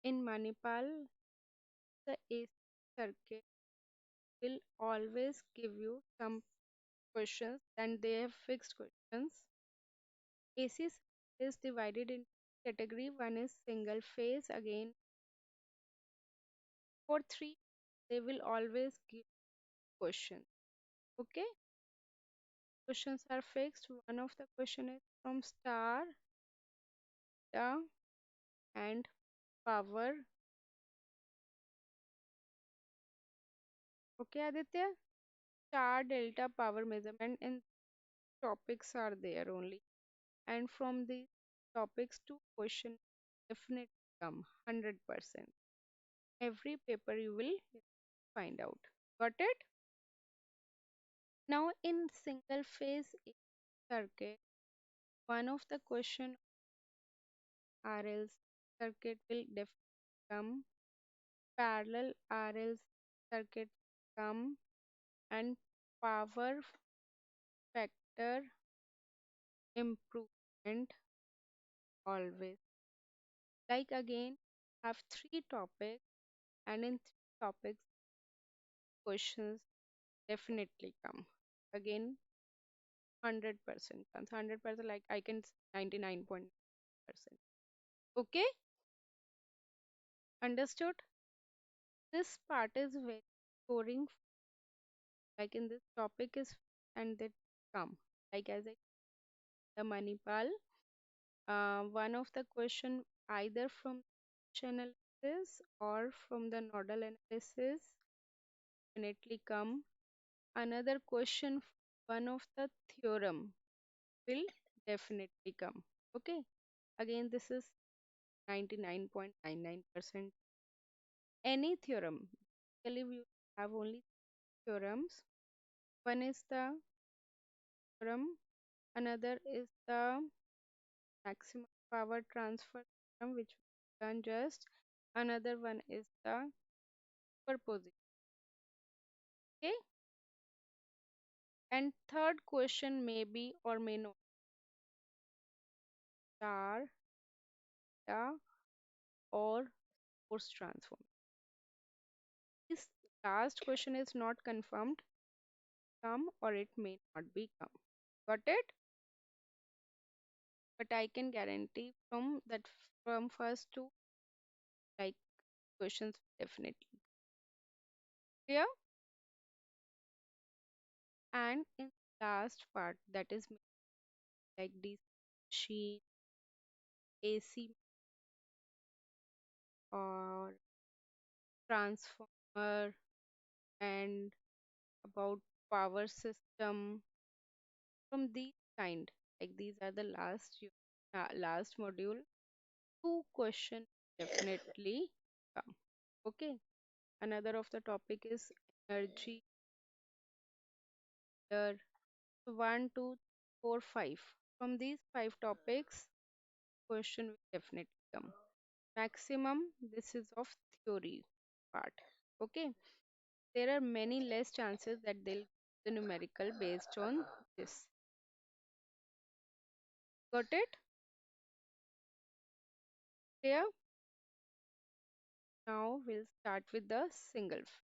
In Manipal, the AC circuit will always give you some questions and they have fixed questions. AC is divided in category. One is single phase. Again, for three, they will always give questions. Okay, questions are fixed. One of the question is from star, the and power. Okay, Aditya, star, delta, power measurement, and topics are there only. And from the topics to question definitely come 100%. Every paper you will find out. Got it? Now in single phase circuit, one of the question RLC circuit will definitely come, parallel RLC circuit come, and power factor improvement always. Like again, have three topics, and in three topics, questions definitely come. Again, 100% chance, 100% like I can 99.9%. Okay, understood? This part is very boring, like in this topic is and they come. Like as I the Manipal, one of the question either from analysis or from the nodal analysis definitely come. Another question, one of the theorem will definitely come. Okay, again this is 99.99%. Any theorem, basically we have only theorems. One is the theorem, another is the maximum power transfer theorem, which we done just. Another one is the superposition. Okay, and third question may be or may not star, the or force transform. This last question is not confirmed, come or it may not be come. Got it? But I can guarantee from that from first to like questions definitely clear. And in last part that is like DC machine, AC or transformer and about power system from these kind, like these are the last module. Two question definitely come. Okay. Another of the topic is energy. There, one, two, four, five. From these five topics, question will definitely come. Maximum, this is of theory part. Okay. There are many less chances that they'll the numerical based on this. Got it? Clear? Now we'll start with the single.